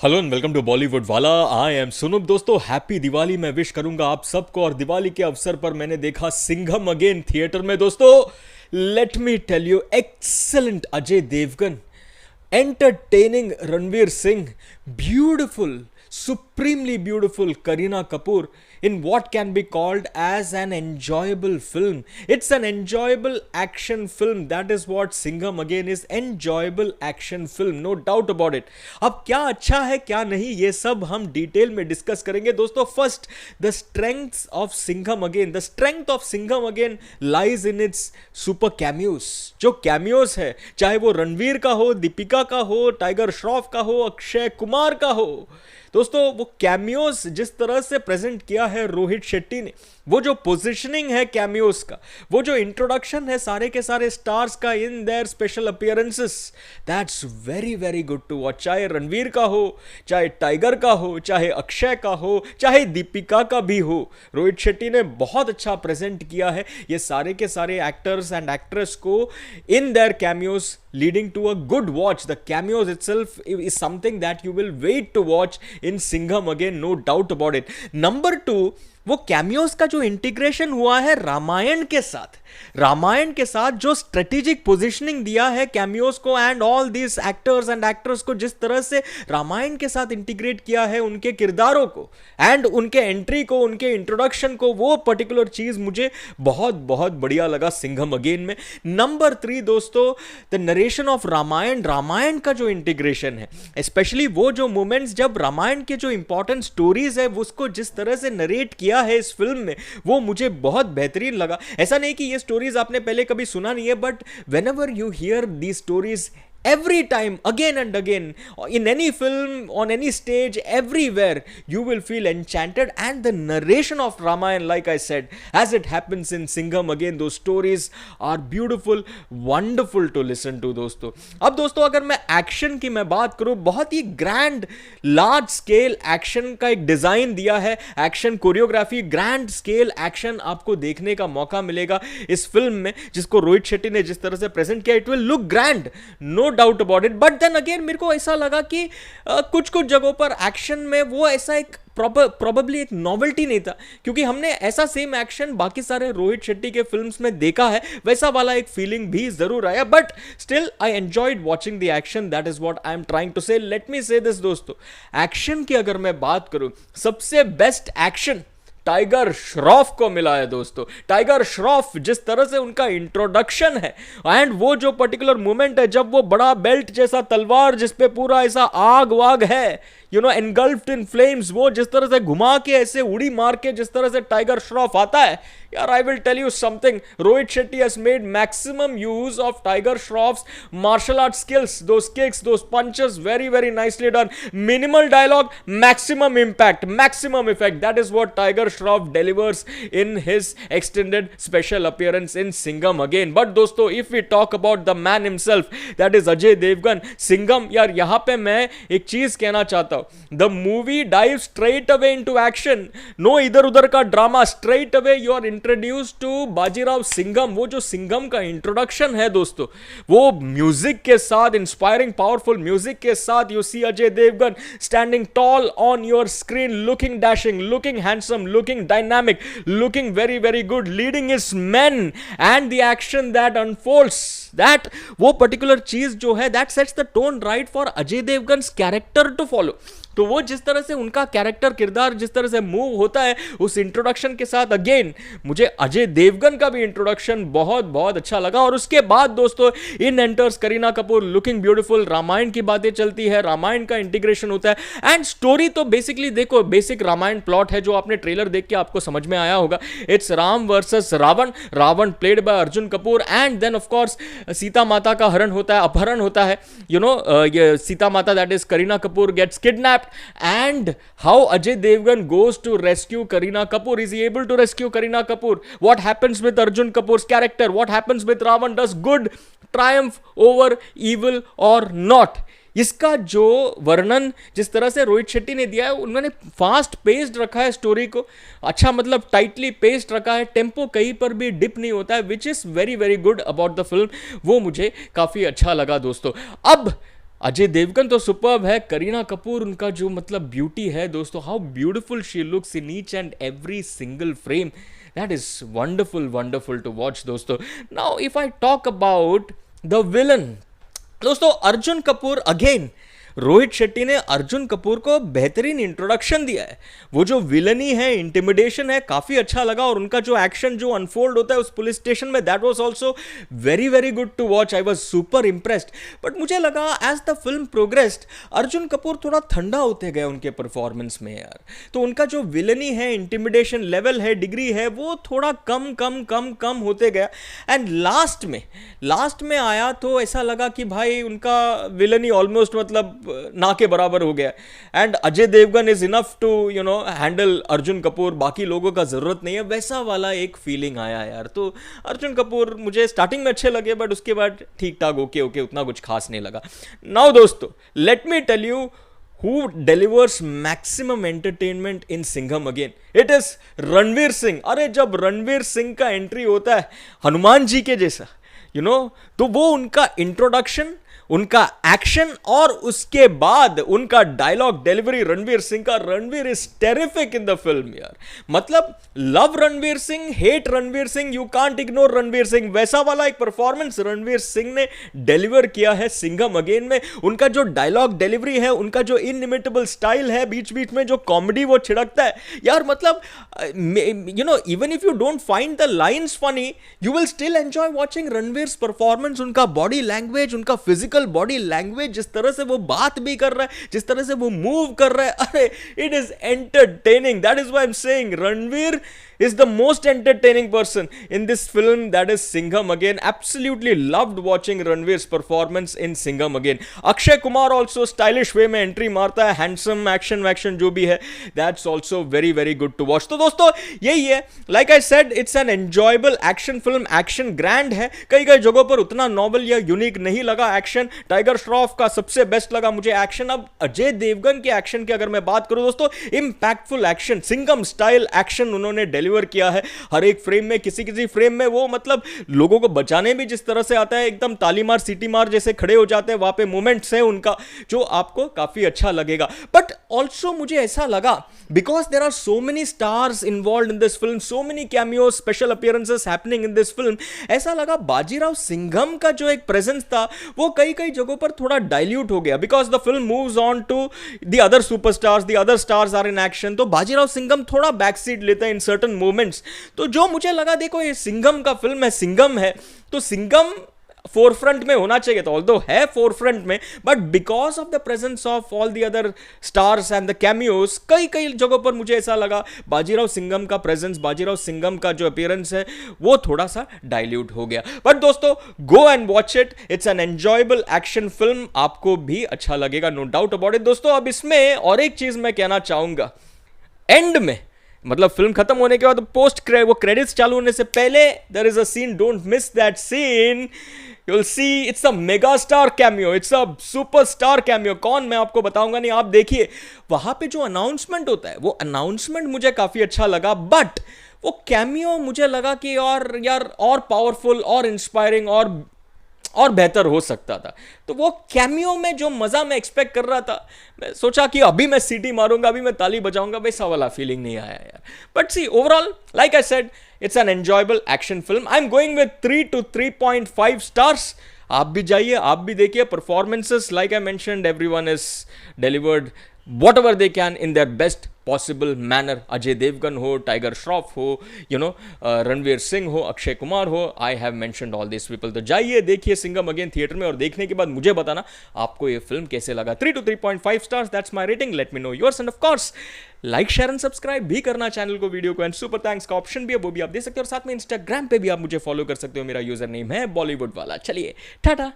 Hello and welcome to Bollywood Wala. I am Sunup. दोस्तों happy Diwali मैं wish करूंगा आप सबको। और दिवाली के अवसर पर मैंने देखा सिंघम अगेन थिएटर में। दोस्तों let me tell you, excellent Ajay Devgan, entertaining Ranveer Singh, beautiful, supremely beautiful Kareena Kapoor in what can be called as an enjoyable film. It's an enjoyable action film. That is what Singham again is, enjoyable action film, no doubt about it. अब क्या अच्छा है क्या नहीं ये सब हम detail में डिस्कस करेंगे दोस्तों। First, the strengths of Singham again. The strength of Singham again lies in its super cameos. जो कैमियोस है, चाहे वो रणवीर का हो, दीपिका का हो, टाइगर श्रॉफ का हो, अक्षय कुमार का हो, दोस्तों वो कैमियोस जिस तरह से प्रेजेंट किया है रोहित शेट्टी ने, वो जो पोजीशनिंग है कैमियोस का, वो जो इंट्रोडक्शन है सारे के सारे स्टार्स का in their special appearances, that's very very good to watch. चाहे रणवीर का हो, चाहे टाइगर का हो, चाहे अक्षय का हो, चाहे दीपिका का भी हो, रोहित शेट्टी ने बहुत अच्छा प्रेजेंट किया है ये सारे के सारे एक्टर्स एंड एक्ट्रेस को in their cameos, leading to a good watch. The cameos itself is something that you will wait to watch in Singham again, no doubt about it. Number 2, वो cameos का जो integration हुआ है रामायण के साथ, रामायण के साथ जो स्ट्रेटेजिक पोजीशनिंग दिया है कैमियोस को and all these actors and actress को, जिस तरह से रामायण के साथ इंटीग्रेट किया है उनके किरदारों को एंड उनके एंट्री को, उनके इंट्रोडक्शन को, वो पर्टिकुलर चीज मुझे बहुत बहुत बढ़िया लगा सिंघम अगेन में। नंबर 3 दोस्तों, the narration of Ramayan, Ramayan का जो इंटीग्रेशन है, स्पेशली वो जो मोमेंट्स जब रामायण के जो इंपॉर्टेंट स्टोरीज है उसको जिस तरह से नरेट किया है इस फिल्म में, वो मुझे बहुत बेहतरीन लगा। ऐसा नहीं कि ये स्टोरीज आपने पहले कभी सुना नहीं है, but whenever you here the stories every time, again and again, in any film, on any stage, everywhere you will feel enchanted. And the narration of Ramayana, like I said, as it happens in Singham again, those stories are beautiful, wonderful to listen to दोस्तों। अब दोस्तों अगर मैं action की मैं बात करूं, बहुत ही ग्रैंड लार्ज स्केल एक्शन का एक डिजाइन दिया है, action choreography, grand scale action आपको देखने का मौका मिलेगा इस फिल्म में, जिसको रोहित शेट्टी ने जिस तरह से प्रेजेंट किया, it will look grand, no doubt about it. But then again मेरे को ऐसा लगा कि कुछ कुछ जगहों पर एक्शन में वो ऐसा एक प्रॉबेबली एक नॉवेल्टी नहीं था, क्योंकि हमने ऐसा सेम एक्शन बाकी सारे रोहित शेट्टी के फिल्म्स में देखा है, वैसा वाला एक फीलिंग भी जरूर आया। But still I enjoyed watching the action, that is what I am trying to say. Let me say this दोस्तों, एक्शन की अगर मैं बात करूं, सबसे बेस्ट एक्शन टाइगर श्रॉफ को मिला है दोस्तों। टाइगर श्रॉफ जिस तरह से उनका इंट्रोडक्शन है एंड वो जो पर्टिकुलर मोमेंट है जब वो बड़ा बेल्ट जैसा तलवार जिस पे पूरा ऐसा आग वाग है, you know, engulfed in flames, वो जिस तरह से घुमा के ऐसे उड़ी मार के जिस तरह से टाइगर श्रॉफ आता है, यार I will tell you something, Rohit Shetty has made maximum use of Tiger Shroff's martial art skills, those kicks, those punches, very very nicely done, minimal dialogue, maximum impact, maximum effect, that is what Tiger Shroff delivers in his extended special appearance in Singham again. But दोस्तों if we talk about the man himself, that is Ajay Devgan, Singham, यार यहाँ पे मैं एक चीज कहना चाहता हूँ, the movie dives straight away into action, no इधर उधर का drama, straight away you are introduced to Bajirao Singham. वो जो सिंघम का इंट्रोडक्शन है दोस्तों, वो म्यूजिक के साथ, इंस्पायरिंग पावरफुल म्यूजिक के साथ, you see Ajay Devgan standing tall on your screen, looking dashing, looking handsome, looking dynamic, looking very very good, leading his men, and the action that unfolds, that वो particular चीज जो है, that sets the tone right for Ajay Devgan's character to follow। तो वो जिस तरह से उनका कैरेक्टर, किरदार जिस तरह से मूव होता है उस इंट्रोडक्शन के साथ, अगेन मुझे अजय देवगन का भी इंट्रोडक्शन बहुत बहुत अच्छा लगा। और उसके बाद दोस्तों in enters Kareena Kapoor, looking beautiful, Ramayan की बातें चलती है, रामायण का इंटीग्रेशन होता है एंड स्टोरी तो बेसिकली देखो, बेसिक रामायण प्लॉट है जो आपने ट्रेलर देख के आपको समझ में आया होगा। It's Ram versus Ravan, Ravan played by Arjun Kapoor, and then of course Sita माता का हरण होता है, अपहरण होता है, यू नो, ये सीता माता that is Kareena Kapoor gets kidnapped, and how Ajay Devgan goes to rescue Kareena Kapoor. Is he able to rescue Kareena Kapoor? What happens with Arjun Kapoor's character? What happens with Ravan? Does good triumph over evil or not? इसका जो वर्णन जिस तरह से रोहित शेट्टी ने दिया है, उन्होंने फास्ट पेस्ड रखा है स्टोरी को, अच्छा मतलब टाइटली पेस्ड रखा है, टेम्पो कहीं पर भी डिप नहीं होता है, which is very very good about the film. वो मुझे काफ़ी अच्छा लगा दोस्तों। अब अजय देवगन तो सुपर्ब है, करीना कपूर उनका जो मतलब ब्यूटी है दोस्तों, how beautiful she looks in each and every single frame, that is wonderful wonderful to watch दोस्तों. Now if I talk about the villain दोस्तों, अर्जुन कपूर अगेन, रोहित शेट्टी ने अर्जुन कपूर को बेहतरीन इंट्रोडक्शन दिया है. वो जो विलनी है, इंटिमिडेशन है, काफी अच्छा लगा. और उनका जो एक्शन जो अनफोल्ड होता है उस पुलिस स्टेशन में, that was also very very good to watch. I was super impressed. But मुझे लगा as the film progressed Arjun Kapoor थोड़ा ठंडा होते गए उनके परफॉर्मेंस में यार. तो उनका जो विलनी है, इंटिमिडेशन लेवल है, डिग्री है, वो थोड़ा कम कम कम कम होते गया. एंड लास्ट में आया तो ऐसा लगा कि भाई उनका विलनी ऑलमोस्ट मतलब ना के बराबर हो गया. And Ajay Devgan is enough to handle Arjun Kapoor, बाकी लोगों का जरूरत नहीं है, वैसा वाला एक फीलिंग आया यार. तो अर्जुन कपूर मुझे स्टार्टिंग में अच्छे लगे, बट उसके बाद ठीक ठाक, ओके उतना कुछ खास नहीं लगा. नाउ दोस्तों, let me tell you who delivers maximum entertainment in Singham again. It is Ranveer Singh. अरे जब रणवीर सिंह का एंट्री होता है हनुमान जी के जैसा, तो वो उनका इंट्रोडक्शन, उनका एक्शन और उसके बाद उनका डायलॉग डिलीवरी रणवीर सिंह का, Ranveer is terrific in the film यार. मतलब love Ranveer Singh, hate Ranveer Singh, you can't ignore Ranveer Singh, वैसा वाला एक परफॉर्मेंस रणवीर सिंह ने डिलीवर किया है सिंघम अगेन में. उनका जो डायलॉग डिलीवरी है, उनका जो इनइमिटेबल स्टाइल है, बीच बीच में जो कॉमेडी वो छिड़कता है यार, मतलब even if you don't find the lines funny, you will still enjoy watching Ranveer performance. उनका बॉडी लैंग्वेज, उनका फिजिकल बॉडी लैंग्वेज, जिस तरह से वो बात भी कर रहा है, जिस तरह से वो मूव कर रहा है, अरे it is entertaining. That is why I am saying Ranveer is the most entertaining person in this film, that is Singham again. Absolutely loved watching Ranveer's performance in Singham again. Akshay Kumar also stylish way में entry मारता है, handsome action जो भी है, that's also very very good to watch. तो दोस्तों यही है, like I said, it's an enjoyable action film. action grand है, कई जगहों पर उतना नॉवल या यूनिक नहीं लगा एक्शन. टाइगर श्रॉफ का सबसे बेस्ट लगा मुझे एक्शन. अब अजय देवगन के एक्शन की अगर मैं बात करूं दोस्तों, impactful action, Singham style action उन्होंने डिलीवर किया है. हर एक फ्रेम में, किसी फ्रेम में वो मतलब लोगों को बचाने भी जिस तरह से आता है, एकदम ताली मार सीटी मार जैसे खड़े हो जाते हैं, वहां पे मोमेंट्स है उनका जो आपको काफी अच्छा लगेगा. बट ऑल्सो मुझे ऐसा लगा, because there are so many stars involve in this film, so many cameos, special appearances happening in this film, ऐसा लगा बाजीराव सिंघम का जो एक प्रेजेंस था वो कई जगहों पर थोड़ा डाइल्यूट हो गया. Because the film moves on to the other superstars, the other stars are in action, तो बाजीराव सिंघम थोड़ा बैक सीट लेता है इन सर्टन मोमेंट्स. तो जो मुझे लगा, देखो ये सिंघम का फिल्म है, सिंघम है, तो सिंघम फोरफ्रंट में होना चाहिए था, ऑल्दो है फोरफ्रंट में, but because of the presence of all the other stars and the cameos, कई जगहों पर मुझे ऐसा लगा बाजीराव सिंघम का प्रेजेंस, बाजीराव सिंघम का जो अपीयरेंस है वो थोड़ा सा डाइल्यूट हो गया. बट दोस्तों go and watch it, it's an enjoyable action film, आपको भी अच्छा लगेगा, नो डाउट अबाउट इट. दोस्तों अब इसमें और एक चीज मैं कहना चाहूंगा, एंड में मतलब फिल्म खत्म होने के बाद पोस्ट वो क्रेडिट्स चालू होने से पहले there is a scene, don't miss that scene. You will see it's a mega star cameo, it's a superstar cameo. कौन, मैं आपको बताऊंगा नहीं, आप देखिए. वहां पे जो अनाउंसमेंट होता है, वो अनाउंसमेंट मुझे काफी अच्छा लगा, बट वो कैमियो मुझे लगा कि और पावरफुल और इंस्पायरिंग और बेहतर हो सकता था. तो वो कैमियो में जो मजा मैं एक्सपेक्ट कर रहा था, मैं सोचा कि अभी मैं सीटी मारूंगा, अभी मैं ताली बजाऊंगा, वैसा वाला फीलिंग नहीं आया यार. But see overall, like I said, it's an enjoyable action film. I am going with 3 to 3.5 stars. आप भी जाइए, आप भी देखिए. Performances like I mentioned, everyone is delivered whatever they can in their best possible manner. Ajay Devgan हो, टाइगर श्रॉफ हो, रणवीर सिंह हो, अक्षय कुमार हो, I have mentioned all this people. तो जाइए देखिए सिंघम अगेन थिएटर में, और देखने के बाद मुझे बताना आपको ये फिल्म कैसे लगा. 3 to 3.5 stars, that's my rating. Let me know yours, end of course like share and subscribe भी करना चैनल को, वीडियो को. एंड सुपर थैंक्स का ऑप्शन भी है, वो भी आप दे सकते हो, और साथ में इंस्टाग्राम पे भी आप मुझे फॉलो कर सकते हो. मेरा यूजर नेम है बॉलीवुड वाला. चलिए टाटा.